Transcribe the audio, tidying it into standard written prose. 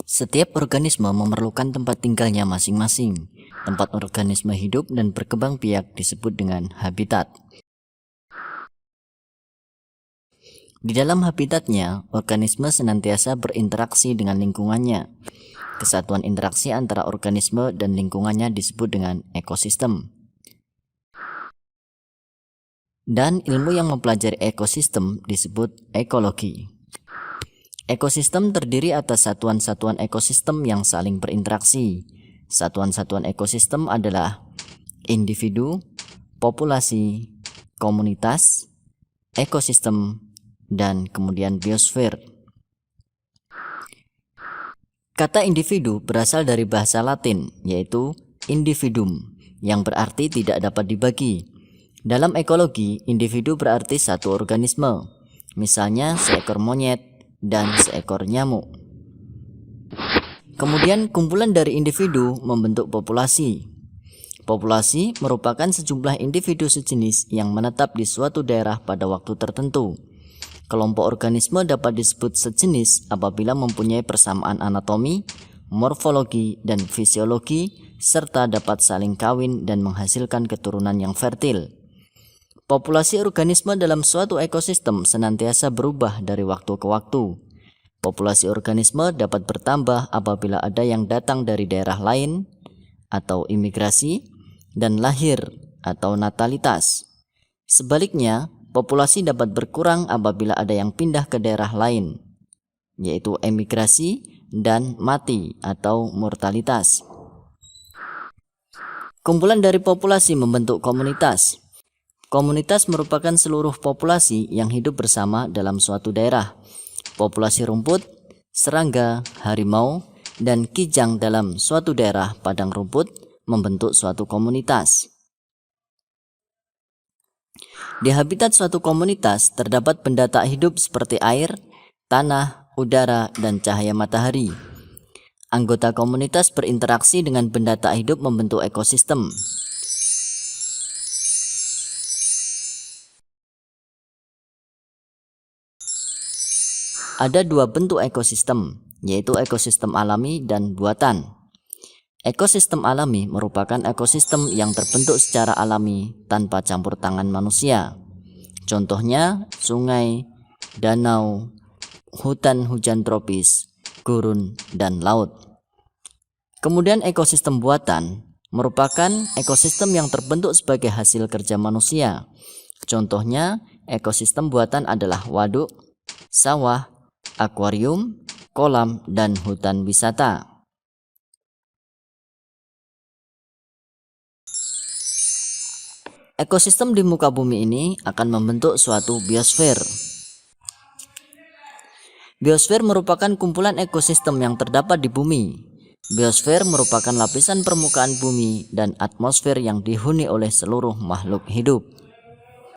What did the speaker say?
Setiap organisme memerlukan tempat tinggalnya masing-masing. Tempat organisme hidup dan berkembang biak disebut dengan habitat. Di dalam habitatnya, organisme senantiasa berinteraksi dengan lingkungannya. Kesatuan interaksi antara organisme dan lingkungannya disebut dengan ekosistem. Dan ilmu yang mempelajari ekosistem disebut ekologi. Ekosistem terdiri atas satuan-satuan ekosistem yang saling berinteraksi. Satuan-satuan ekosistem adalah individu, populasi, komunitas, ekosistem, dan kemudian biosfer. Kata individu berasal dari bahasa Latin, yaitu individuum, yang berarti tidak dapat dibagi. Dalam ekologi, individu berarti satu organisme, misalnya seekor monyet dan seekor nyamuk. Kemudian kumpulan dari individu membentuk populasi. Populasi merupakan sejumlah individu sejenis yang menetap di suatu daerah pada waktu tertentu. Kelompok organisme dapat disebut sejenis apabila mempunyai persamaan anatomi, morfologi, dan fisiologi, serta dapat saling kawin dan menghasilkan keturunan yang fertil. Populasi organisme dalam suatu ekosistem senantiasa berubah dari waktu ke waktu. Populasi organisme dapat bertambah apabila ada yang datang dari daerah lain atau imigrasi, dan lahir atau natalitas. Sebaliknya, populasi dapat berkurang apabila ada yang pindah ke daerah lain, yaitu emigrasi dan mati atau mortalitas. Kumpulan dari populasi membentuk komunitas. Komunitas merupakan seluruh populasi yang hidup bersama dalam suatu daerah. Populasi rumput, serangga, harimau, dan kijang dalam suatu daerah padang rumput membentuk suatu komunitas. Di habitat suatu komunitas terdapat benda tak hidup seperti air, tanah, udara, dan cahaya matahari. Anggota komunitas berinteraksi dengan benda tak hidup membentuk ekosistem. Ada dua bentuk ekosistem, yaitu ekosistem alami dan buatan. Ekosistem alami merupakan ekosistem yang terbentuk secara alami tanpa campur tangan manusia. Contohnya sungai, danau, hutan hujan tropis, gurun, dan laut. Kemudian ekosistem buatan merupakan ekosistem yang terbentuk sebagai hasil kerja manusia. Contohnya ekosistem buatan adalah waduk, sawah, akuarium, kolam, dan hutan wisata. Ekosistem di muka bumi ini akan membentuk suatu biosfer. Biosfer merupakan kumpulan ekosistem yang terdapat di bumi. Biosfer merupakan lapisan permukaan bumi dan atmosfer yang dihuni oleh seluruh makhluk hidup.